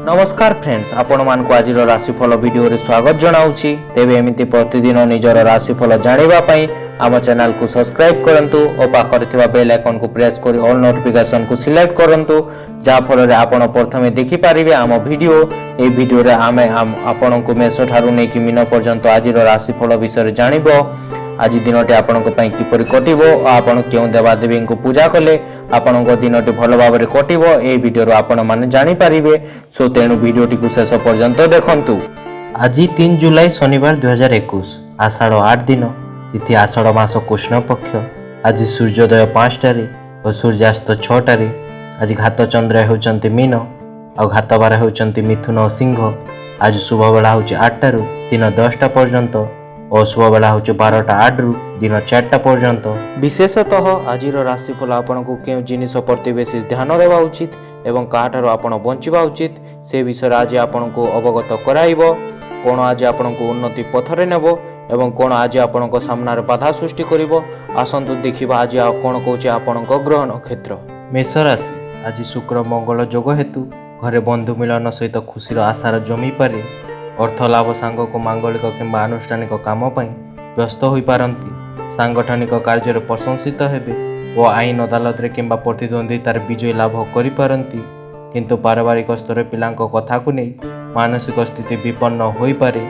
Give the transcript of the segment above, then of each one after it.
नमस्कार फ्रेंड्स, आपण मानक आज राशिफल वीडियो रे स्वागत जनाऊँगी। तेबे एमिति प्रतिदिन निजर राशिफल जानिबा पई आम चैनल को सब्सक्राइब करंतु और पाखरे थिबा बेल आइकन को प्रेस करी ऑल नोटिफिकेशन को सिलेक्ट करंतु, जा फल रे आपण प्रथमे देखि पारिबे आम वीडियो। ए वीडियो रे आमे आपण को मेष ठारू नै कि मीन पर्यंत आज राशिफल विषय जानिबो। आज दिनटी आपण किपरि कटिबो और आपण केउ देवादेवी को पूजा कले आपण दिनटी भल भाव में कटिबो ए वीडियो आपण माने जानि पारिबे। सो तेणु वीडियोटी को शेष पर्यंत देखंतु। आज 3 जुलाई शनिवार 2021 आषाढ़ 8 दिन, तिथि आषाढ़ मास कृष्ण पक्ष। आज सूर्योदय 5टारे और सूर्यास्त 6टारे। आज घात चंद्र होचंती मीन और घात बार होचंती मिथुन और सिंह। आज शुभ बेला होची 8टारू दिन 10टा पर्यंत और शुभ बेला होची 12टा 8 रु दिन 4टा पर्यंत। विशेषतः आज राशिफल आपन को केउ जिनिस प्रति बेसी ध्यान देवा उचित एवं काठारो आपण बंचिबा उचित से विषय आज आपन को अवगत कराइबो। कोन आज आपन को उन्नति पथरे नेबो एवं कोन आज आपन को सामना रे बाधा सृष्टि करिवो। आसंतु देखिबा आज कोन कहूचे आपन को ग्रह नक्षत्र। मेष राशि आज शुक्र मंगल योग हेतु घरे बंधु मिलन सहित खुशीर आशार जमी पारे। अर्थ लाभ सांग को मांगलिक किंबा आनुष्ठानिक काम व्यस्त हो पारती। सांगठनिक कार्य प्रशंसित हेबे और आईन अदालत रे किंबा प्रतिद्वंदितार विजय लाभ करि पारंती। किंतु पारिवारिक स्तर पिलांक कथा को नहीं मानसिक स्थिति विपन्न हो पारे।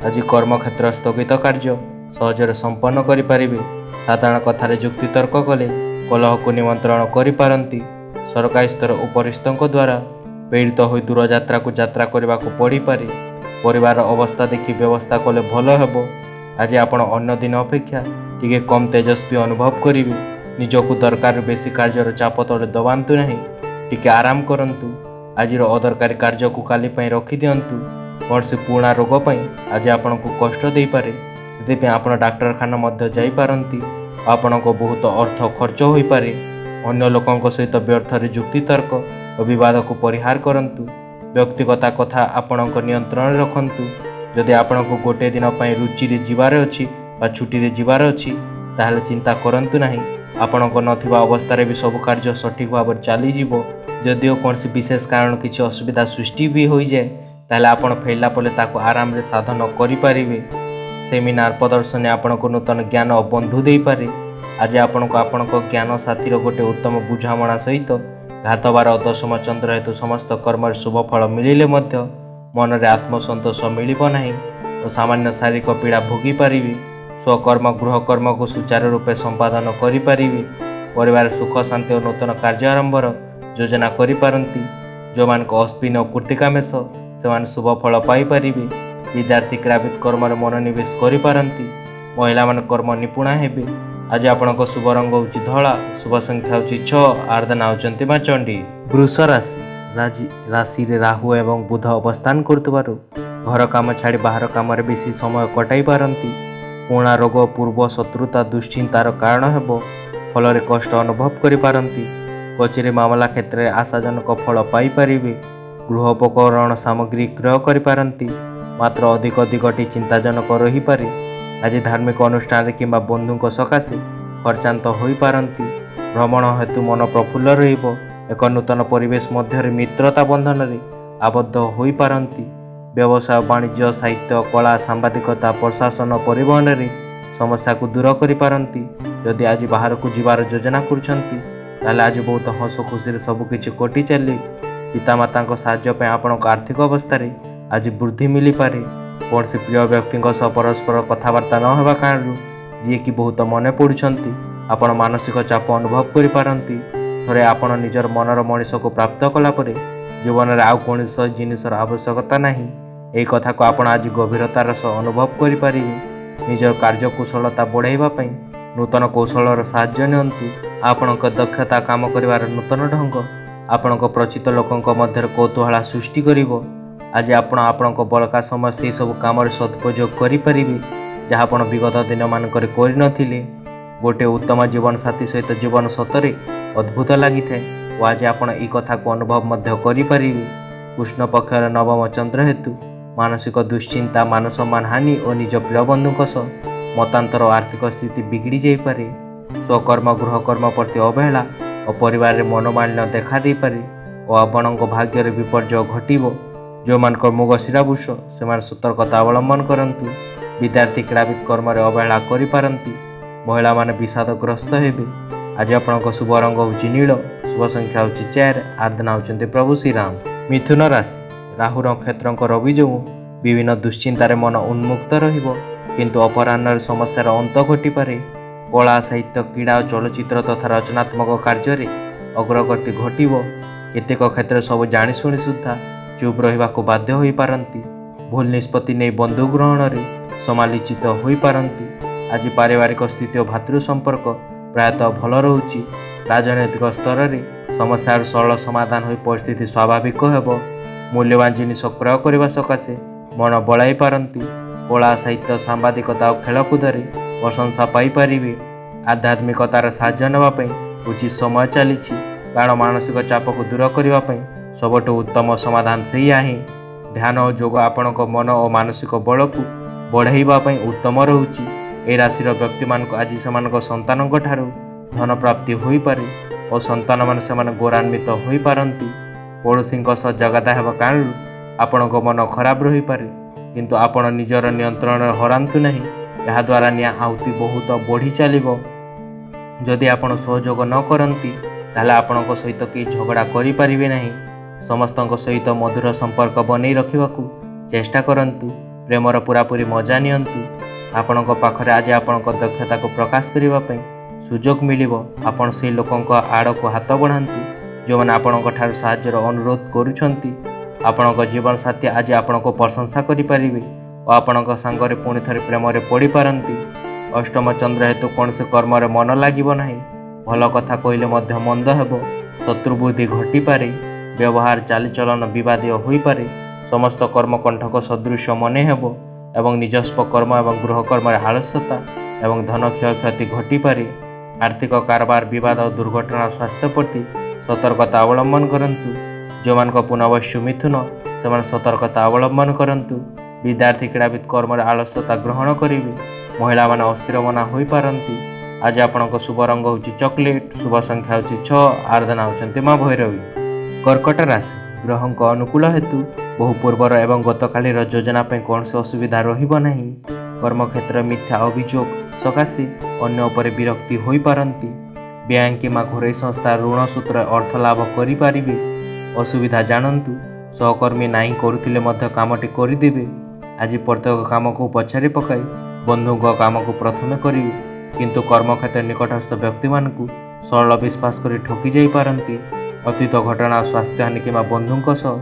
आज कर्मक्षेत्र स्थगित कार्य सहजरे संपन्न करि पारिबे। साधारण कथार जुक्ति तर्क कले कलह को निमंत्रण करि पारंती। सरकारी स्तर उपरिस्थों द्वारा पीड़ित हो दूर यात्रा को यात्रा करने को पड़ पारे। परिवार अवस्था देखि व्यवस्था कले भल हेबो। आज आपण अन्य दिन अपेक्षा टिके कम तेजस्वी अनुभव करिवे। निजको दरकार बेसी कार्यर चाप तले दबांतु नहीं, टिके आराम करंतु। आज अदरकारी कार्य को काली पई रखि दियंतु। कौनसी पुराना रोग पई आज आपण को कष्ट दे पारे, सेते आपण डाक्टरखाना मध्य जाई पारंती। आपण को बहुत अर्थ खर्च होई पारे। अन्य लोकंक सहित व्यर्थ रे जुक्ति तर्क और विवाद को परिहार करंतु। व्यक्तिगत कथा आपणक नियंत्रण रखंतु। जदि आपणक गोटे दिन पई रुचि रे जीवार अछि बा छुट्टी रे जीवार अछि ताहले चिंता करंतु नाही। आपणक नथिबा अवस्था रे भी सब कार्य सठिक भाव चली जीवो। जदिओ कोनसी विशेष कारण किछि असुविधा सृष्टि भी होई जाय ताहले आपण फेरला पले ताको आराम रे साधन करि पारिबे। सेमिनार प्रदर्शन आपणक नूतन ज्ञान और बंधु देई पारे। आज आपणक ज्ञान साथीर गोटे उत्तम बुझामणा सहित घात बार दशम चंद्र हेतु समस्त कर्म शुभ फल मिलिले मध्य मन रे आत्मसंतोष मिलिबो नाही और सामान्य शारीरिक पीड़ा भोगी पारिबे। स्वकर्म गृह कर्म को सुचारू रूपे संपादन करि पारिबे। परिवार सुख शांति और नूतन कार्य आरंभर योजना करि पारंती। जो मान को अश्विन और कृत्तिका मेष से शुभ फल पाई पारिबे। विद्यार्थी क्रीड़ाविद कर्म रे मनोनिवेश करि पारंती। महिला मान कर्म निपुणा हेबे। आज आपणक शुभ रंग होची धला, शुभ संख्या होची 6, आराधना होचंती मां चंडी। वृष राशि राशि रे राहु एवं बुध अवस्थान करतबारु घर काम छाड़ी बाहर काम रे बेसी समय कटाई पारंती। पुराना रोग पूर्व शत्रुता दुश्चिंतार कारण हेबो। फल रे कष्ट अनुभव करि पारंती। कचेरी मामला क्षेत्र में आशाजनक फल पाई पारिबे। गृह उपकरण सामग्री क्रय करि पारंती। मात्र अधिक दिगटी चिंताजनक रही पारे। आज धार्मिक अनुष्ठान किंबा बंधुक सकाशे खर्चांत हो पारंती। भ्रमण हेतु मन प्रफुल्ल रहिबो। एक नूतन परिवेश मध्य मित्रता बंधन रे आबद्ध हो पारंती। व्यवसाय वाणिज्य साहित्य कला सांबादिकता प्रशासन परिवहन रे समस्या को दूर करि पारंती। यदि आज बाहर को जीवार योजना करछंती ताले आज बहुत हस खुशी सब किछि कटि चली। पितामाता साहाय्य पे आपनक आर्थिक अवस्था रे आज वृद्धि मिली पारे। कौन से प्रिय व्यक्ति परस्पर कथबार्ता न होगा कारण जी कि बहुत मन पड़ुछंती आपण मानसिक चाप अनुभव करि पारंती। थरे आपण निजर मनर मनीष को प्राप्त कला परे जीवन रे आउ कौन जिनिसर आवश्यकता नहीं। एही कथा को आपण आज गभीरतार सह अनुभव करि पारिबे। निजर कार्य कुशलता बढ़ाइबा पई नूतन कौशलर साहाय्य नियंतु। आपणक दक्षता काम करिवार नूतन ढंग आपणक परिचित लोकंक मध्य कौतूहल सृष्टि करिवो। आज आपणक बलका समय से सब काम सदुपयोग करें जहाँ आप विगत दिन मानक कर गोटे उत्तम जीवन साथी सहित जीवन सतरे अद्भुत लगी था और आज आप कथा को अनुभव करें। कृष्ण पक्षर नवम चंद्र हेतु मानसिक दुश्चिंता मान सम्मान हानि और निज प्रिय बंधुक सह मतांतर आर्थिक स्थिति बिगड़ी जापे। स्वकर्म गृह कर्म प्रति अवहेला और परिवार में मनोमालिन्य देखा दे पारे और आपण भाग्य विपर्य घटव। ଯେଉଁମାନଙ୍କ ମୁଗ ଶିରାଭୂଷ ସେମାନେ ସତର୍କତା ଅବଲମ୍ବନ କରନ୍ତୁ। ବିଦ୍ୟାର୍ଥୀ କ୍ରୀଡ଼ାବିତ କର୍ମରେ ଅବହେଳା କରିପାରନ୍ତି। ମହିଳାମାନେ ବିଷାଦଗ୍ରସ୍ତ ହେବେ। ଆଜି ଆପଣଙ୍କ ଶୁଭ ରଙ୍ଗ ହେଉଛି ନୀଳ, ଶୁଭ ସଂଖ୍ୟା ହେଉଛି 4, ଆରାଧନା ହେଉଛନ୍ତି ପ୍ରଭୁ ଶ୍ରୀରାମ। ମିଥୁନ ରାଶି, ରାହୁ ନକ୍ଷତ୍ରଙ୍କ ରବି ଯୋଗୁଁ ବିଭିନ୍ନ ଦୁଶ୍ଚିନ୍ତାରେ ମନ ଉନ୍ମୁକ୍ତ ରହିବ, କିନ୍ତୁ ଅପରାହ୍ନରେ ସମସ୍ୟାର ଅନ୍ତ ଘଟିପାରେ। କଳା, ସାହିତ୍ୟ, କ୍ରୀଡ଼ା ଓ ଚଳଚ୍ଚିତ୍ର ତଥା ରଚନାତ୍ମକ କାର୍ଯ୍ୟରେ ଅଗ୍ରଗତି ଘଟିବ। କେତେକ କ୍ଷେତ୍ରରେ ସବୁ ଜାଣିଶୁଣି ସୁଦ୍ଧା ଚୁପ୍ ରହିବାକୁ ବାଧ୍ୟ ହୋଇପାରନ୍ତି। ଭୁଲ ନିଷ୍ପତ୍ତି ନେଇ ବନ୍ଧୁ ଗ୍ରହଣରେ ସମାଲୋଚିତ ହୋଇପାରନ୍ତି। ଆଜି ପାରିବାରିକ ସ୍ଥିତି ଓ ଭାତୃ ସମ୍ପର୍କ ପ୍ରାୟତଃ ଭଲ ରହୁଛି। ରାଜନୈତିକ ସ୍ତରରେ ସମସ୍ୟାର ସରଳ ସମାଧାନ ହୋଇ ପରିସ୍ଥିତି ସ୍ୱାଭାବିକ ହେବ। ମୂଲ୍ୟବାନ ଜିନିଷ କ୍ରୟ କରିବା ସକାଶେ ମନ ବଳାଇ ପାରନ୍ତି। କଳା, ସାହିତ୍ୟ, ସାମ୍ବାଦିକତା ଓ ଖେଳକୁଦରେ ପ୍ରଶଂସା ପାଇପାରିବେ। ଆଧ୍ୟାତ୍ମିକତାର ସାହାଯ୍ୟ ନେବା ପାଇଁ ଉଚିତ ସମୟ ଚାଲିଛି, କାରଣ ମାନସିକ ଚାପକୁ ଦୂର କରିବା ପାଇଁ ସବୁଠୁ ଉତ୍ତମ ସମାଧାନ ସେଇଆ ହିଁ। ଧ୍ୟାନ ଓ ଯୋଗ ଆପଣଙ୍କ ମନ ଓ ମାନସିକ ବଳକୁ ବଢ଼ାଇବା ପାଇଁ ଉତ୍ତମ ରହୁଛି। ଏହି ରାଶିର ବ୍ୟକ୍ତିମାନଙ୍କୁ ଆଜି ସେମାନଙ୍କ ସନ୍ତାନଙ୍କ ଠାରୁ ଧନ ପ୍ରାପ୍ତି ହୋଇପାରେ ଓ ସନ୍ତାନମାନେ ସେମାନେ ଗୌରବାନ୍ୱିତ ହୋଇପାରନ୍ତି। ପଡ଼ୋଶୀଙ୍କ ସହ ଜଗତା ହେବା କାରଣରୁ ଆପଣଙ୍କ ମନ ଖରାପ ରହିପାରେ, କିନ୍ତୁ ଆପଣ ନିଜର ନିୟନ୍ତ୍ରଣରେ ହରାନ୍ତୁ ନାହିଁ। ଏହାଦ୍ୱାରା ନିଆଁ ଆହୁତି ବହୁତ ବଢ଼ି ଚାଲିବ। ଯଦି ଆପଣ ସହଯୋଗ ନ କରନ୍ତି ତାହେଲେ ଆପଣଙ୍କ ସହିତ କେହି ଝଗଡ଼ା କରିପାରିବେ ନାହିଁ। ସମସ୍ତଙ୍କ ସହିତ ମଧୁର ସମ୍ପର୍କ ବନେଇ ରଖିବାକୁ ଚେଷ୍ଟା କରନ୍ତୁ। ପ୍ରେମର ପୂରାପୂରି ମଜା ନିଅନ୍ତୁ। ଆପଣଙ୍କ ପାଖରେ ଆଜି ଆପଣଙ୍କ ଦକ୍ଷତାକୁ ପ୍ରକାଶ କରିବା ପାଇଁ ସୁଯୋଗ ମିଳିବ। ଆପଣ ସେହି ଲୋକଙ୍କ ଆଡ଼କୁ ହାତ ବଢ଼ାନ୍ତୁ ଯେଉଁମାନେ ଆପଣଙ୍କ ଠାରୁ ସାହାଯ୍ୟର ଅନୁରୋଧ କରୁଛନ୍ତି। ଆପଣଙ୍କ ଜୀବନସାଥୀ ଆଜି ଆପଣଙ୍କୁ ପ୍ରଶଂସା କରିପାରିବେ ଓ ଆପଣଙ୍କ ସାଙ୍ଗରେ ପୁଣି ଥରେ ପ୍ରେମରେ ପଡ଼ିପାରନ୍ତି। ଅଷ୍ଟମ ଚନ୍ଦ୍ର ହେତୁ କୌଣସି କର୍ମରେ ମନ ଲାଗିବ ନାହିଁ। ଭଲ କଥା କହିଲେ ମଧ୍ୟ ମନ୍ଦ ହେବ। ଶତ୍ରୁବୃଦ୍ଧି ଘଟିପାରେ। ବ୍ୟବହାର ଚାଲିଚଳନ ବିବାଦୀୟ ହୋଇପାରେ। ସମସ୍ତ କର୍ମକଣ୍ଠକ ସଦୃଶ ମନେ ହେବ ଏବଂ ନିଜସ୍ୱ କର୍ମ ଏବଂ ଗୃହକର୍ମରେ ଆଳସ୍ୟତା ଏବଂ ଧନ କ୍ଷୟକ୍ଷତି ଘଟିପାରେ। ଆର୍ଥିକ କାରବାର, ବିବାଦ ଓ ଦୁର୍ଘଟଣା, ସ୍ୱାସ୍ଥ୍ୟ ପ୍ରତି ସତର୍କତା ଅବଲମ୍ବନ କରନ୍ତୁ। ଯେଉଁମାନଙ୍କ ପୁନଃବଶ୍ୟ ମିଥୁନ ସେମାନେ ସତର୍କତା ଅବଲମ୍ବନ କରନ୍ତୁ। ବିଦ୍ୟାର୍ଥୀ କ୍ରୀଡ଼ାବିତ କର୍ମରେ ଆଳସ୍ୟତା ଗ୍ରହଣ କରିବେ। ମହିଳାମାନେ ଅସ୍ଥିର ମନା ହୋଇପାରନ୍ତି। ଆଜି ଆପଣଙ୍କ ଶୁଭ ରଙ୍ଗ ହେଉଛି ଚକୋଲେଟ୍, ଶୁଭ ସଂଖ୍ୟା ହେଉଛି 6, ଆରାଧନା ହେଉଛନ୍ତି ମା ଭୈରବୀ। କର୍କଟ ରାଶି, ଗ୍ରହଙ୍କ ଅନୁକୂଳ ହେତୁ ବହୁ ପୂର୍ବର ଏବଂ ଗତକାଲିର ଯୋଜନା ପାଇଁ କୌଣସି ଅସୁବିଧା ରହିବ ନାହିଁ। କର୍ମକ୍ଷେତ୍ରରେ ମିଥ୍ୟା ଅଭିଯୋଗ ସକାଶେ ଅନ୍ୟ ଉପରେ ବିରକ୍ତି ହୋଇପାରନ୍ତି। ବ୍ୟାଙ୍କ କିମ୍ବା ଘରୋଇ ସଂସ୍ଥା ଋଣ ସୂତ୍ରରେ ଅର୍ଥ ଲାଭ କରିପାରିବେ। ଅସୁବିଧା ଜାଣନ୍ତୁ। ସହକର୍ମୀ ନାହିଁ କରୁଥିଲେ ମଧ୍ୟ କାମଟି କରିଦେବେ। ଆଜି ପ୍ରତ୍ୟେକ କାମକୁ ପଛରେ ପକାଇ ବନ୍ଧୁଙ୍କ କାମକୁ ପ୍ରଥମେ କରିବେ, କିନ୍ତୁ କର୍ମକ୍ଷେତ୍ର ନିକଟସ୍ଥ ବ୍ୟକ୍ତିମାନଙ୍କୁ ସରଳ ବିଶ୍ୱାସ କରି ଠକି ଯାଇପାରନ୍ତି। ଅତୀତ ଘଟଣା, ସ୍ୱାସ୍ଥ୍ୟହାନି କିମ୍ବା ବନ୍ଧୁଙ୍କ ସହ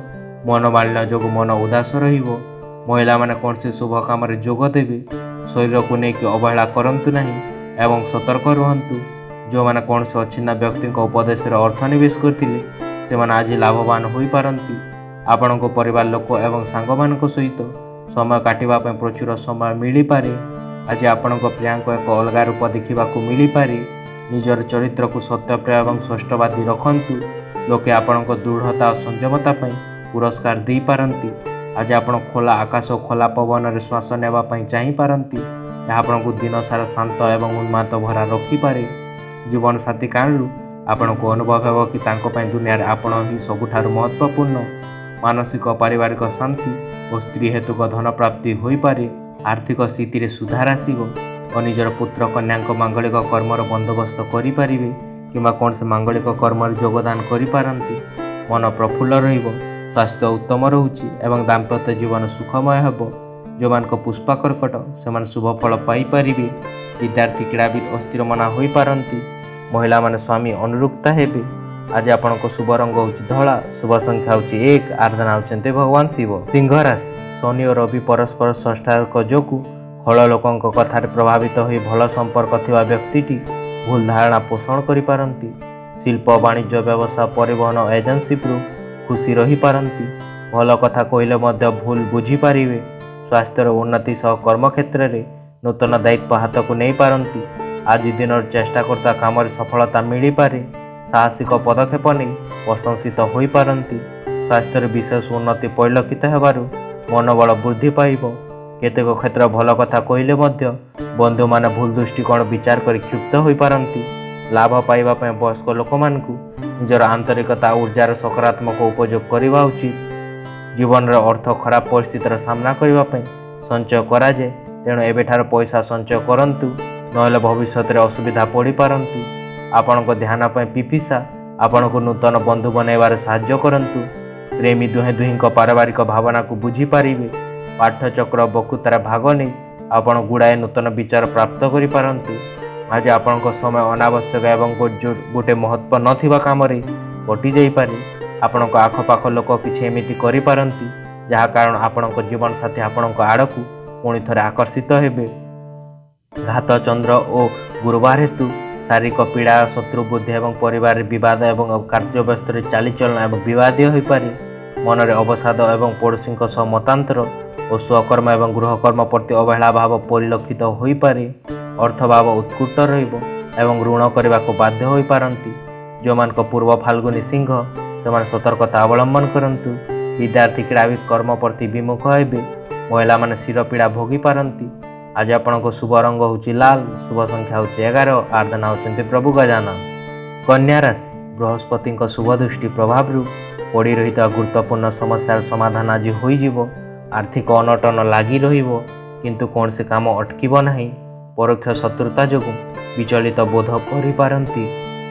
ମନୋମାଳିନ୍ୟ ଯୋଗୁଁ ମନ ଉଦାସ ରହିବ। ମହିଳାମାନେ କୌଣସି ଶୁଭ କାମରେ ଯୋଗ ଦେବେ। ଶରୀରକୁ ନେଇକି ଅବହେଳା କରନ୍ତୁ ନାହିଁ ଏବଂ ସତର୍କ ରୁହନ୍ତୁ। ଯେଉଁମାନେ କୌଣସି ଅଚିହ୍ନା ବ୍ୟକ୍ତିଙ୍କ ଉପଦେଶରେ ଅର୍ଥ ନିବେଶ କରିଥିଲେ ସେମାନେ ଆଜି ଲାଭବାନ ହୋଇପାରନ୍ତି। ଆପଣଙ୍କ ପରିବାର ଲୋକ ଏବଂ ସାଙ୍ଗମାନଙ୍କ ସହିତ ସମୟ କାଟିବା ପାଇଁ ପ୍ରଚୁର ସମୟ ମିଳିପାରେ। ଆଜି ଆପଣଙ୍କ ପ୍ରିୟାଙ୍କ ଏକ ଅଲଗା ରୂପ ଦେଖିବାକୁ ମିଳିପାରେ। ନିଜର ଚରିତ୍ରକୁ ସତ୍ୟପ୍ରିୟ ଏବଂ ସ୍ପଷ୍ଟବାଦୀ ରଖନ୍ତୁ। ଲୋକେ ଆପଣଙ୍କ ଦୃଢ଼ତା ଓ ସଂଯମତା ପାଇଁ ପୁରସ୍କାର ଦେଇପାରନ୍ତି। ଆଜି ଆପଣ ଖୋଲା ଆକାଶ ଓ ଖୋଲା ପବନରେ ଶ୍ୱାସ ନେବା ପାଇଁ ଚାହିଁପାରନ୍ତି। ଏହା ଆପଣଙ୍କୁ ଦିନସାରା ଶାନ୍ତ ଏବଂ ଉନ୍ମାଦ ଭରା ରଖିପାରେ। ଜୀବନସାଥୀ କାରଣରୁ ଆପଣଙ୍କୁ ଅନୁଭବ ହେବ କି ତାଙ୍କ ପାଇଁ ଦୁନିଆରେ ଆପଣ ହିଁ ସବୁଠାରୁ ମହତ୍ତ୍ୱପୂର୍ଣ୍ଣ। ମାନସିକ ପାରିବାରିକ ଶାନ୍ତି ଓ ସ୍ତ୍ରୀ ହେତୁକ ଧନ ପ୍ରାପ୍ତି ହୋଇପାରେ। ଆର୍ଥିକ ସ୍ଥିତିରେ ସୁଧାର ଆସିବ ଓ ନିଜର ପୁତ୍ର କନ୍ୟାଙ୍କ ମାଙ୍ଗଳିକ କର୍ମର ବନ୍ଦୋବସ୍ତ କରିପାରିବେ କିମ୍ବା କୌଣସି ମାଙ୍ଗଳିକ କର୍ମରେ ଯୋଗଦାନ କରିପାରନ୍ତି। ମନ ପ୍ରଫୁଲ୍ଲ ରହିବ। ସ୍ୱାସ୍ଥ୍ୟ ଉତ୍ତମ ରହୁଛି ଏବଂ ଦାମ୍ପତ୍ୟ ଜୀବନ ସୁଖମୟ ହେବ। ଯେଉଁମାନଙ୍କ ପୁଷ୍ପା କର୍କଟ ସେମାନେ ଶୁଭ ଫଳ ପାଇପାରିବେ। ବିଦ୍ୟାର୍ଥୀ କ୍ରୀଡ଼ାବିତ ଅସ୍ଥିର ମନା ହୋଇପାରନ୍ତି। ମହିଳାମାନେ ସ୍ୱାମୀ ଅନୁରକ୍ତା ହେବେ। ଆଜି ଆପଣଙ୍କ ଶୁଭ ରଙ୍ଗ ହେଉଛି ଧଳା, ଶୁଭ ସଂଖ୍ୟା ହେଉଛି 1, ଆରାଧନା ହେଉଛନ୍ତି ଭଗବାନ ଶିବ। ସିଂହ ରାଶି, ଶନି ଓ ରବି ପରସ୍ପର ଷଷ୍ଠାୟକ ଯୋଗୁଁ ଖଳ ଲୋକଙ୍କ କଥାରେ ପ୍ରଭାବିତ ହୋଇ ଭଲ ସମ୍ପର୍କ ଥିବା ବ୍ୟକ୍ତିଟି ଭୁଲ ଧାରଣା ପୋଷଣ କରିପାରନ୍ତି। ଶିଳ୍ପ, ବାଣିଜ୍ୟ, ବ୍ୟବସାୟ, ପରିବହନ ଏଜେନ୍ସିରୁ ଖୁସି ରହିପାରନ୍ତି। ଭଲ କଥା କହିଲେ ମଧ୍ୟ ଭୁଲ ବୁଝିପାରିବେ। ସ୍ୱାସ୍ଥ୍ୟର ଉନ୍ନତି ସହ କର୍ମକ୍ଷେତ୍ରରେ ନୂତନ ଦାୟିତ୍ୱ ହାତକୁ ନେଇପାରନ୍ତି। ଆଜି ଦିନର ଚେଷ୍ଟା କରୁଥିବା କାମରେ ସଫଳତା ମିଳିପାରେ। ସାହସିକ ପଦକ୍ଷେପ ନେଇ ପ୍ରଶଂସିତ ହୋଇପାରନ୍ତି। ସ୍ୱାସ୍ଥ୍ୟରେ ବିଶେଷ ଉନ୍ନତି ପରିଲକ୍ଷିତ ହେବାରୁ ମନୋବଳ ବୃଦ୍ଧି ପାଇବ। କେତେକ କ୍ଷେତ୍ର ଭଲ କଥା କହିଲେ ମଧ୍ୟ ବନ୍ଧୁମାନେ ଭୁଲ ଦୃଷ୍ଟିକୋଣ ବିଚାର କରି କ୍ଷୁବ୍ଧ ହୋଇପାରନ୍ତି। ଲାଭ ପାଇବା ପାଇଁ ବୟସ୍କ ଲୋକମାନଙ୍କୁ ନିଜର ଆନ୍ତରିକତା ଓ ଉର୍ଜାର ସକାରାତ୍ମକ ଉପଯୋଗ କରିବା ଉଚିତ। जीवन अर्थ खराब परिस्थितिर सामना करने संचय कराए। तेणु एबेठार पैसा संचय करंतु, नहेले भविष्य में असुविधा पड़ पारती। आपण ध्यान पिपिसा आपण को नूतन बंधु बनइबार साहाय्य करंतु। प्रेमी दुहें दुहीं पारिवारिक भावना को बुझीपारे। पाठचक्र बक्तृतार भाग नहीं आपण गुड़ाए नूतन विचार प्राप्त करिपारंतु। आज आपण समय अनावश्यक एवं गोटे महत्व नथिबा काम रे कटि जाई पारे। आपण आखपाख लोक किछि एमिति करि पारंती जहा कारण आपण जीवन साथी आपण आड़कू पुणी थरे आकर्षित हेबे। घात चंद्र और गुरुवार हेतु शारीरिक पीड़ा, शत्रु बुद्धि एवं परिवार विवाद एवं कार्य व्यस्त चालीचलन एवं विवादीय हो पारे। मन में अवसाद एवं पड़ोशी सह मतांतर और स्वकर्म एवं गृहकर्म प्रति अवहेला भाव परिलक्षित हो पारे। अर्थ भाव उत्कृष्ट रहिबो एवं ऋण करने को बाध्य हो पारंती। जो मान पूर्व फाल्गुनी सिंह से सतर्कता अवलंबन करंतु। विद्यार्थी क्रीड़ाविद कर्म प्रति विमुख हेबे। महिला माने शिर पीड़ा भोगी पारंती। आज आपण शुभ रंग होची लाल, शुभ संख्या होची 11, आराधना होचंती प्रभु गजानन। कन्या राशि बृहस्पति शुभ दृष्टि प्रभाव पड़ी रही गुरुत्वपूर्ण समस्यार समाधान आज हो। आर्थिक अनटन लगी रहिबो किंतु कौन से काम अटकिब नहीं। परोक्ष शत्रुता जो विचलित बोध करिपारंती।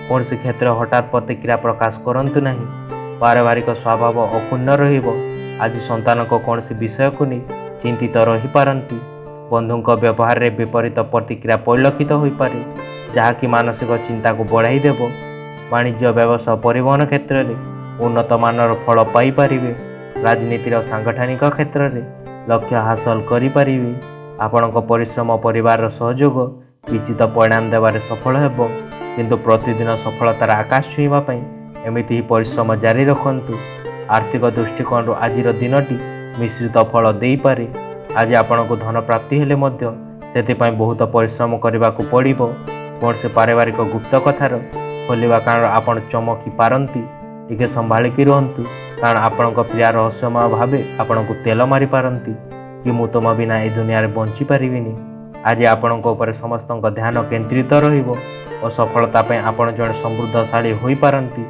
कौन से क्षेत्र हठात प्रतिक्रिया प्रकाश करंतु नहीं। पारिवारिक स्वभाव अक्षुण्ण रहिबो। आज संतान को कौन से विषय को नहीं चिंतित रही पारंती। बंधुं व्यवहार रे विपरीत प्रतिक्रिया परिलक्षित हो पारे, जहाँकि मानसिक चिंता को बढ़ाई देव। वाणिज्य व्यवसाय परिवहन क्षेत्र में उन्नत मानर फल पाइपर। राजनीतिर सांगठनिक क्षेत्र में लक्ष्य हासिल करें। आपण परिश्रम परिवार सहयोग विचित परिणाम देवारे सफल हेब। किंतु प्रतिदिन सफलतार आकाश छुईवाई एमिति ही परिश्रम जारी रखंतु। आर्थिक दृष्टिकोण आज दिनटी मिश्रित फल दे पारे। आज आपण को धन प्राप्ति हेले मध्य सेतिपाई बहुत परिश्रम करने को पड़िबो। कौन से पारिवारिक गुप्त कथार खोलिबा कारण आपण चमकी पारंती। टिके संभालिकी रुहंतु, कारण आपण प्रिया रहस्यमय भावे आपण को तेल मारी पारंती कि मु तुम बिना ए दुनिया रे बंची पारिबिनी। आज आपण समस्त ध्यान केन्द्रित रहिबो और सफलता पे आपण जड़े समृद्धशाली होई पारंती।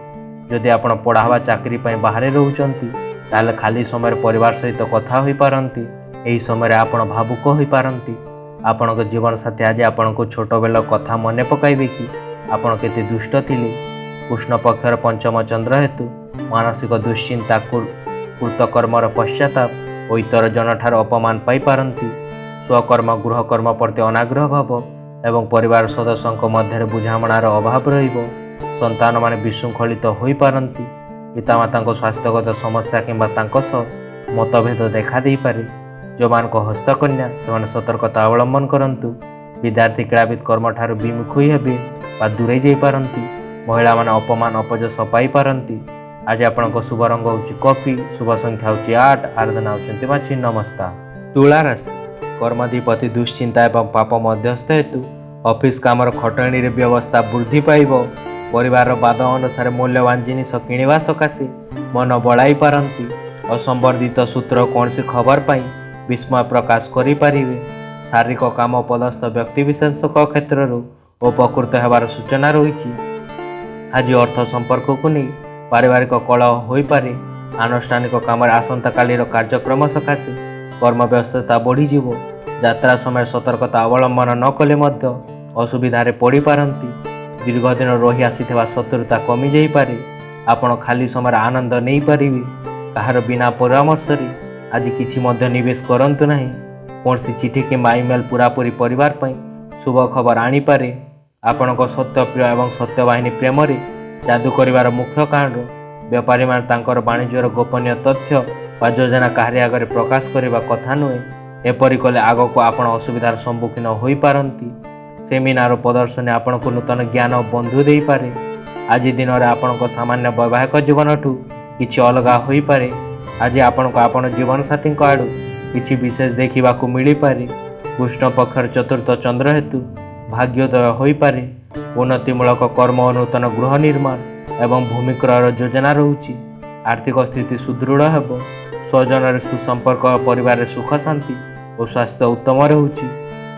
जदि आपण पढ़ावा चाकरी पे बाहर रोचंती ताले खाली समय परिवार सहित कथा होई पारंती। एही समय आपण भावुक होई पारंती। आपण जीवन साथी आज आपण को छोट बेल कथा मने पकाइबे कि आपण केते दुष्ट थिले। कृष्ण पक्षर पंचम चंद्र हेतु मानसिक दुश्चिंता, कृतकर्मर पश्चाताप और इतर जन ठार अपमान पाई पारंती। स्वकर्म गृहकर्म प्रति अनाग्रह भाव एवं परिवार सदस्यों मध्य बुझामणार अभाव रहिबो। संतान माने विशृंखलित होई पारंती। पितामाता स्वास्थ्यगत समस्या किंबा तांको सह मतभेद देखा दे पारे। जो मान को हस्तकन्या से सतर्कता अवलंबन करंतु। विद्यार्थी क्रीड़ाविद कर्म ठार विमुख हेबे बा दूरे जाई पारंती। महिला माने अपमान अपजस पाई पारंती। आज आपण शुभ रंग होची कॉफी, शुभ संख्या होची 8, आराधना होचंती मां छिन्नमस्ता। तुला राशि कर्माधिपति दुश्चिंता एवं पाप मध्यस्थ हेतु ऑफिस कामर खटणी रे व्यवस्था वृद्धि पाइब। परिवार बाद अनुसार मूल्यवान जिनिस किणवा सकाशे मन बढ़ाई पारंती। असंवर्धित सूत्र कौन सी खबर पाई विस्मय प्रकाश करें। शारीरिक काम पदस्थ व्यक्तिविशेष क्षेत्र उपकृत होवार सूचना रही। आज अर्थ संपर्क को नहीं पारिवारिक कलह हो पारे। आनुष्ठानिक काम आसंता काली कार्यक्रम सकाशे कर्म व्यस्तता बढ़ीज। यात्रा समय सतर्कता अवलंबन न कले असुविधा पड़ पारंती। दीर्घ दिन रही आसी शत्रुता कमी जाई पारे। आपण खाली समय आनंद नहीं पारे। कहार बिना परामर्श आज किछि मध्य निवेश करंतु नहीं। कौन सी चिठी कि इमेल पूरापूरी परिवार पर शुभ खबर आनी पारे। आपण सत्यप्रिय एवं सत्यवाहिनी प्रेम रे जादू करिवार मुख्य कारण व्यापारी मान तांकर वाणिज्यर गोपनीय तथ्य व योजना काहारी आगे प्रकाश करने कथा नुहे। एपरी कले आग को आपण असुविधार सम्मुखीन हो पारंती। सेमिनार प्रदर्शनी आपण को नूतन ज्ञान बंधु दे पारे। आज दिन में आपण सामान्य वैवाहिक जीवन ठू किछि अलगा हो पारे। आज आपण जीवन साथी आड़ू किछि विशेष देखा मिल पारे। कृष्ण पक्षर चतुर्थ चंद्र हेतु भाग्योदय हो पारे। उन्नतिमूलक कर्म और नूतन गृह निर्माण एवं भूमि क्रय योजना रहुछि। आर्थिक स्थिति सुदृढ़ हेब। स्वजन सुसंपर्क, परिवार सुख शांति और स्वास्थ्य उत्तम रहुछि।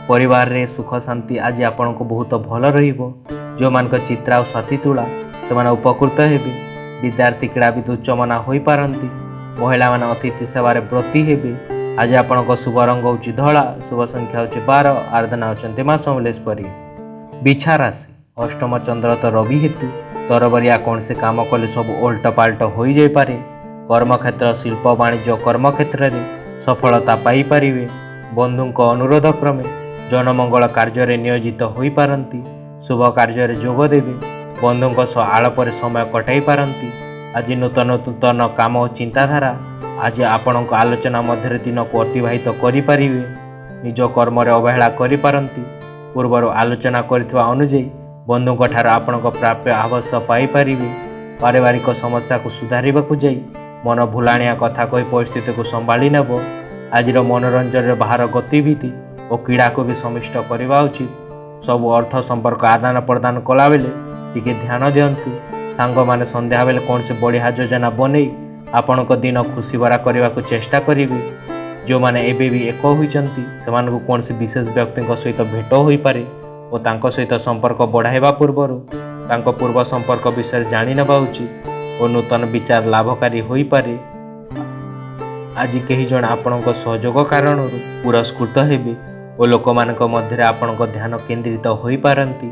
परिवार रे सुख शांति आज आपण को बहुत भल रहिबो। जो मान चित्रा और स्वाति तुला से उपकृत हेबे। विद्यार्थी क्रीड़ाविद उच्चमना हो पारंती। महिला अतिथि सेवार ब्रती हेबे। आज आपणक शुभ रंग होची धला, शुभ संख्या होची 12, आराधना होचंती मां समलेश्वरी। बिछा राशि अष्टम चंद्र तो रवि हेतु तरबरिया कौन से काम कले सब ओल्ट पाल्ट हो जाई पारे। कर्मक्षेत्र शिल्प वाणिज्य कर्मक्षेत्र में सफलता पाई पारिबे। बंधुक अनुरोध क्रमे जनमंगल कार्य रे नियोजित होई पारंती। शुभ कार्य रे जोग देबे। बंधुक सह आलपर समय कटाई पारंती। आज नूतन नूतन काम और चिंताधारा आज आपणक आलोचना मध्य दिन को अतिबाहित करि पारिबे। निज कर्म रे अवहेला करि पारंती। पूर्वर आलोचना करिथवा अनुଯାयी बंधुक ठार आपणक प्राप्य आवास पाई पारिबे। पारिवारिक समस्या को सुधारिबाकु जाई मन भुलाणिया कथा कही परिस्थिति को संभाली नेब। आज मनोरंजन बाहर गतिविधि और क्रीड़ा को भी समिष्ट करवा उचित। सब अर्थ संपर्क आदान प्रदान कला बेले टिके ध्यान दिंतु। सांग माने संध्या बेले कौन से बढ़िया योजना बनई आपण दिन खुशी भरा करने को चेष्टा करेंगे। जो माने एबे भी एक होइचंती सेमानकु कौन से विशेष व्यक्ति सहित भेट हो पारे और तांको सहित संपर्क बढ़ाइबा पूर्वर तांको पूर्व संपर्क विषय जानी नेबा उचित और नूतन विचार लाभकारी होई पारे। आज कहीं जन आपणक सहयोग कारण पुरस्कृत हेबे और लोक मानक मध्य आपणक ध्यान केंद्रित होई पारंती।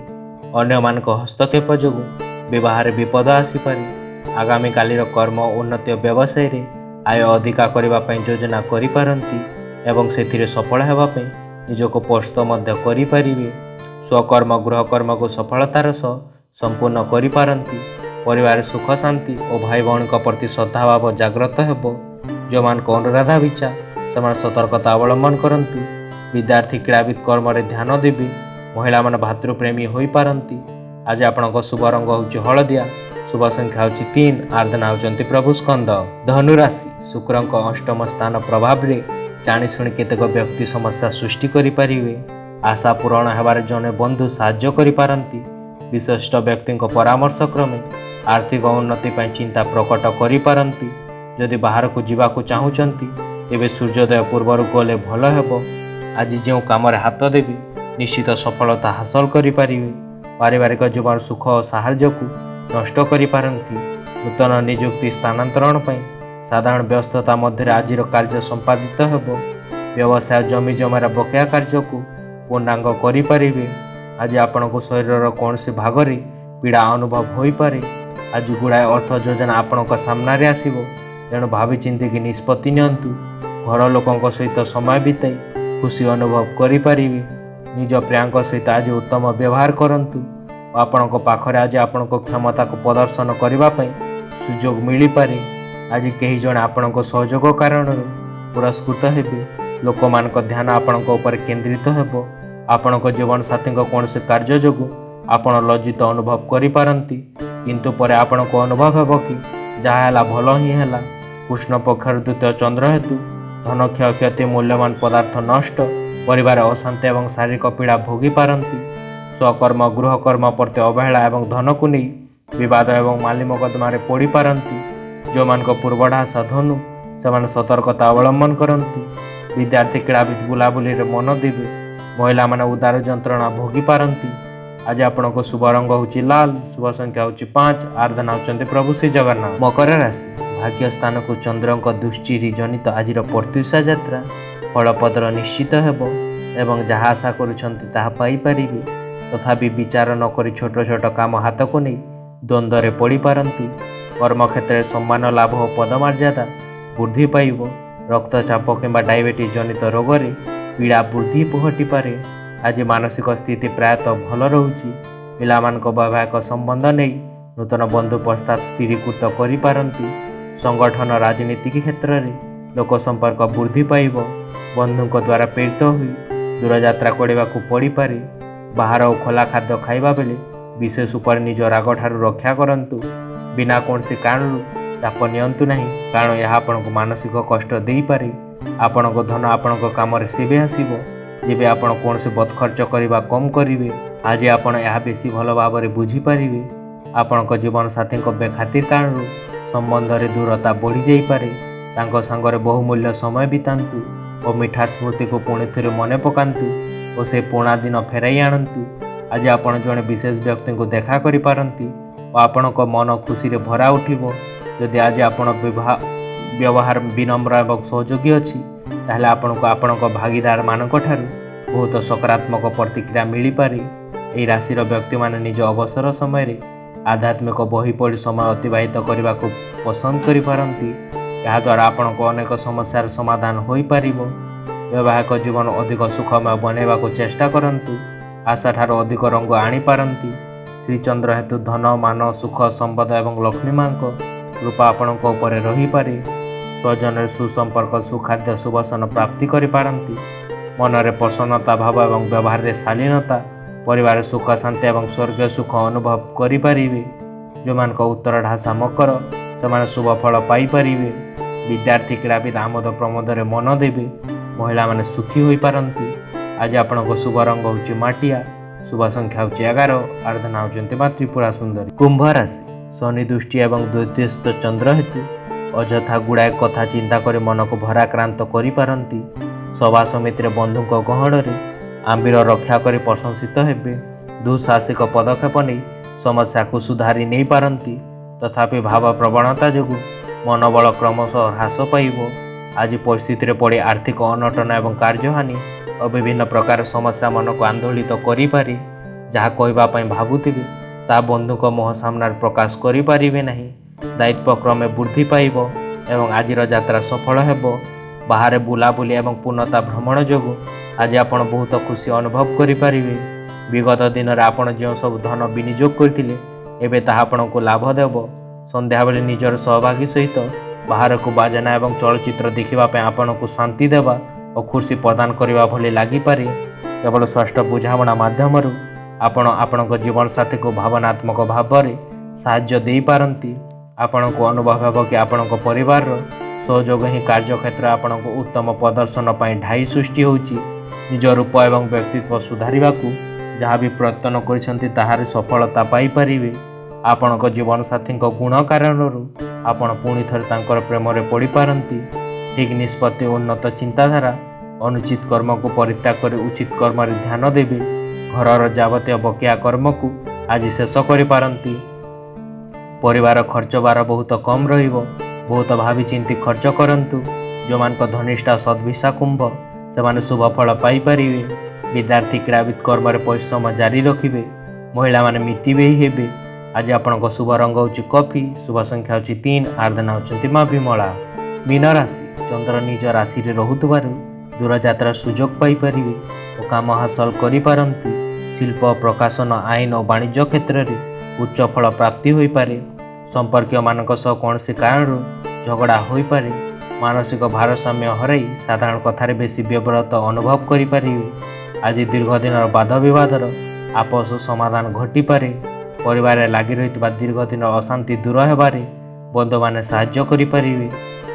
अन्य मानक हस्तक्षेप जोगु व्यवहार विपद आसीपारे। आगामी कालीर कर्म उन्नति व्यवसाय रे आय अधिका करबा पई योजना करि पारंती एवं सेथिरे सफल हेबा पई निजको प्रस्तुत मध्य करि पारिबे। स्वकर्म गृह कर्म को सफलतार सह संपूर्ण करि पारंती। परिवार सुख शांति और भाई भौणी प्रति श्रद्धाभाव जागृत हेबो। जो मान अनुराधा विचा से सतर्कता अवलंबन करंतु। विद्यार्थी क्रीड़ाविद कर्म रे ध्यान देवी। महिला मान भातृप्रेमी होई पारंती। आज आपणक शुभ रंग होची हलदिया, शुभ संख्या होची 3, आराधना होचंती प्रभु स्कंद। धनु राशि शुक्रक अष्टम स्थान प्रभाव रे जानी शुणी केतेक व्यक्ति समस्या सृष्टि करि पारिबे। आशा पूरण हेबार जने बंधु साहाय्य करि पारंती। विशिष्ट व्यक्ति परामर्श क्रमे आर्थिक उन्नति पई चिंता प्रकट करि पारंती। जदि बाहर को जीवाकु चाहुचंती तेबे सूर्योदय पूर्वर गले भल हेबो। आज जो काम हाथ देवी निश्चित सफलता हासिल करि पारिबे। पारिवारिक जीवन सुख और साहाय्य को नष्ट करि पारंती। नूतन नियुक्ति स्थानांतरण पई साधारण व्यस्तता मध्य आज कार्य संपादित हेबो। व्यवसाय जमी जमार बकेया कार्य को पूर्णांग करि पारिबे। आज आपनको शरीर कौन से भाग रे पीड़ा अनुभव होई पारे। आज गुड़ाए अर्थ योजना आपणक सामना रे आसीबो। तेणु भावी चिंतिकी निष्पत्ति नियंतु। घर लोकों सहित समय बिताई खुशी अनुभव करि पारिबे। निज प्रियांक सहित आज उत्तम व्यवहार करंतु। आपणक पाखरे आज आपणक क्षमता को प्रदर्शन करबा पई सुजोग मिली पारे। आज कहीं जण आपणक सहयोग कारण पुरस्कृत हेबे। लोकमानक ध्यान आपणक उपर केंद्रित हेबो। आपणक जीवन साथी कौन से कार्य जोगु आपण लज्जित अनुभव करि पारंती। किंतु परे आपणक अनुभव हेबो कि जहा हला भल ही हला। कृष्ण पक्षर द्वितीय चंद्र हेतु धन क्षयक्षति मूल्यवान पदार्थ नष्ट परिवार अशांति एवं शारीरिक पीड़ा भोगी पारंती। स्वकर्म गृह कर्म प्रति अवहेला एवं धन को नहीं विवाद एवं माली मकदमा पड़ी पारंती। जो मान पूर्वढ़ा धनु से सतर्कता अवलंबन करंतु। विद्यार्थी क्रीड़ाविद बुलाबुली मन देवे। महिला माने उदार जंत्रणा भोगी पारंती। आज आपणक शुभ रंग होची लाल, शुभ संख्या होची 5, आराधना होचंती प्रभु श्री जगन्नाथ। मकर राशि भाग्य स्थान को चंद्रक दृष्टि जनित आज प्रत्युषा यात्रा फलपत्र निश्चित हेबो एवं जहाँ आशा करुछंती ताहा पाई परिबे। तथापि विचार न करी छोट छोट काम हाथ को नहीं द्वंद्व पड़ी पारंती। कर्मक्षेत्र में सम्मान लाभ और पदमर्यादा वृद्धि पाइब। रक्तचाप किंबा डायबिटीज जनित रोग रे पीड़ा वृद्धि घटी पारे। आज मानसिक स्थिति प्रायतः भल रहुची। पिलामानक वैवाहिक संबंध नहीं नूतन बंधु प्रस्ताव स्थिरीकृत करि पारंती। संगठन राजनीतिक क्षेत्र में लोक संपर्क वृद्धि पाइब। बंधुक द्वारा प्रेरित हुई दूर यात्रा करने को पड़ पारे। बाहर और खोला खाद्य खाइबा बेले विशेष उपर निज राग ठारू रक्षा करंतु। बिना कौन से कारण चाप नियंतु नहीं, कारण यह आपको मानसिक कष्ट दे पारे। आपणक धन आपणक काम सेबे आसीबो जेबे आपण कौन से बद खर्च करबा कम करिवे। आज आपण यह बेसी भल भाव में बुझी पारिबे। आपणक जीवन साथी बेखातिर कारण संबंध रे दूरता बढ़ी जाई पारे। तांको संगरे बहुमूल्य समय बितांतु और मिठा स्मृति को पुणी थे मन पकांतु और से पुणा दिन फेराई आणंतु। आज आपण जड़े विशेष व्यक्ति को देखा करि पारंती और आपणक मन खुशी रे भरा उठिबो। जदि आज आपण व्यवहार विनम्र एवं सहयोगी अच्छी ताहले आपनको आपणक भागीदार मानक ठारू बहुत सकारात्मक प्रतिक्रिया मिल पारे। यही राशि व्यक्ति माने निज अवसर समय आध्यात्मिक बही पढ़ी समय अतिबाहित करने को पसंद करिपारंती। याद्वारा आपणक अनेक समस्यार समाधान हो पार। वैवाहिक जीवन अधिक सुखमय बनैवा को चेष्टा करंतु। आशा ठार अधिक रंग आनीपारती। श्रीचंद्र हेतु धन मान सुख संपद एवं लक्ष्मी माँ कृपा आपणक उपर रही पारे। स्वजन सुसंपर्क सुखाद्य सुभसन प्राप्ति करिपारंती। मनरे प्रसन्नता भाव एवं व्यवहार में शालीनता परिवार सुख शांति एवं स्वर्गीय सुख अनुभव करें। जो मान उत्तर ढासा मकर से शुभ फल पाइपर। विद्यार्थी क्रीड़ाविद आमोद प्रमोद में मन देवे। महिला माने सुखी हो पारती। आज आपणक शुभ रंग हूँ माटिया। शुभ संख्या हूँ 11। आराधना होती माँ त्रिपुरा सुंदरी। कुंभ राशि शनि दृष्टि एवं द्वितीयस्थ चंद्र हेतु अଯଥା गुड़ाए कथा चिंता कर मन को भराक्रांत करिपारंती। सभा समिति बंधु गहण में आंबीर रक्षा कर प्रशंसित हेबे। दुस्साहसिक पदक्षेप नहीं समस्या को सुधारी नहीं पारंती। तथापि भाव प्रवणता जोगु मनोबल क्रमशः ह्रास पाइब। आज परिस्थिति रे पड़ी आर्थिक अनटन एवं कार्यहानि और विभिन्न प्रकार समस्या मन को आंदोलित करिपारे। जहाँ कहवाई भावुथिबे ता बंधु मुह सामने प्रकाश करें नहीं। दायित्व क्रमे वृद्धि पाइब एवं आजिर यात्रा सफल हेब। बाहर बुलाबुली एवं पूर्णता भ्रमण जोगु आज आपण बहुत खुशी अनुभव करें। विगत दिन में आपड़ जो सब धन विनियोग करते एवं ताहा आपको लाभ देव। संध्या बेले निजर सहभागी सहित बाहर को बाजना एवं चलचित्र देखापी आपण को शांति देवा और खुशी प्रदान करने भली लगिपारे। केवल स्पष्ट बुझाणा मध्यम आपण जीवन साथी को भावनात्मक भाव में साहाय्य दे पारंती। आपण को अनुभव हे कि आपण परिवार सहयोग ही कार्यक्षेत्र आपण को उत्तम प्रदर्शन पर ढाई सृष्टि होची। निज रूप एवं व्यक्तित्व सुधारिबा को जहाँ भी प्रयत्न कर सफलता पाइपर। आपण जीवन साथी गुण कारण आपण पुणी थे प्रेम में पड़ पारती। ठीक निष्पत्ति उन्नत चिंताधारा अनुचित कर्म को परित्याग कर उचित कर्म ध्यान देवे। घर जावतीय बकिया कर्म को आज शेष करिपारंती। परिवार खर्च बार बहुत कम रहिबो। बहुत भावी चिंती खर्च करंतु। जो मान धनिष्ठा सद्भिषा कुंभ से शुभ फल पाइपर। विद्यार्थी क्रीड़ाविद कर्म परिश्रम जारी रखिए। महिला माने मितिबे हेबे। आज आपणक शुभ रंग हूँ कॉफी। शुभ संख्या हूँ 3। आराधना होती माँ विमला। मीन राशि चंद्र निज राशि रे रहुतबारु दूर यात्रा सुजोग पाइपर और काम हासिल करिपारंती। शिल्प प्रकाशन आईन और वाणिज्य क्षेत्र में उच्च फल प्राप्ति हो पारे। संपर्क मानक सह कौन सी कारण झगड़ा हो पारे। मानसिक भारसाम्य हरई साधारण कथार बेसी व्यवरत अनुभव करें। आज दीर्घ दिन बाद बदर आपस समाधान घटी पारे। परिवार लगी रही दीर्घ दिन अशांति दूर होबार बंधु मैंने साहाय्य करें।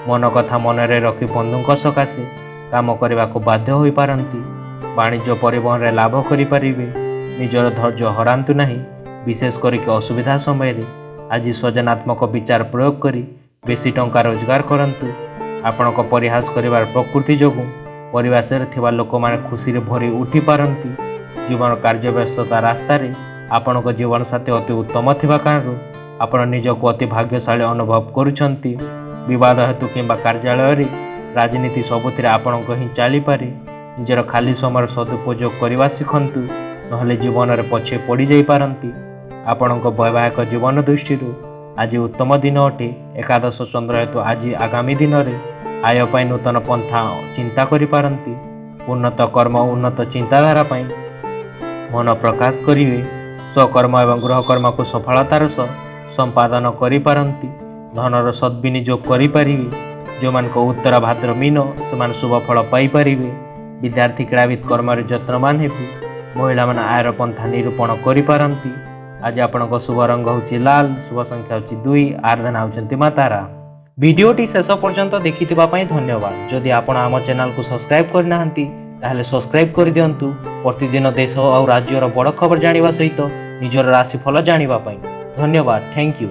मन कथा मन में रखी बंधु सकाशे काम करने को बाध्य हो पारती। वाणिज्य परिवहन में लाभ करें। निजर धैर्य हरातु नहीं। विशेष करके असुविधा समय आज सृजनात्मक विचार प्रयोग करी बेसी टंका रोजगार करंतु। आपण को परिहास करिवार प्रकृति जोगु परिवेश में लोक माने खुशी रे भरी उठी पारंती। जीवन कार्य व्यस्तता रास्ता रे आपण को जीवन साथी अति उत्तम थिबा कारण आपण निज को अति भाग्यशाली अनुभव करुछंती। विवाद हेतु किंबा कार्यालय रे राजनीति सबुथिरे आपण को ही चली पारे। निजर खाली समय सदुपयोग करने शिखंतु नहले जीवन में पछे पड़ जाई पारंती। आपण वैवाहिक जीवन दृष्टि आज उत्तम दिन अटे। एकादश चंद्र हेतु आज आगामी दिन में आय पाई नूतन पंथा चिंता करिपारंती। उन्नत कर्म उन्नत चिंताधारा पाई मन प्रकाश करिवे। स्वकर्म एवं गृहकर्म को सफलतार सह संपादन करिपारंती। धनर सद्विनियोग करिपारिवे। जो मान उत्तर भाद्र मीन से शुभ फल पाइपर। विद्यार्थी क्रीड़ाविद कर्म यत्नवान हेबे। महिला मान आयर पंथा निरूपण करिपारंती। आज आपणक शुभ रंग हूँ लाल। शुभ संख्या हूँ 2। आराधना होती माँ तारा। वीडियोटी शेष पर्यंत देखिथिबा पई धन्यवाद। जदि आपण आम चैनल को सब्सक्राइब करना ताहले सब्सक्राइब कर दियंतु। प्रतिदिन देश और राज्यर बड़ खबर जानिबा सहित निजर राशिफल जानिबा पई। धन्यवाद। Thank you.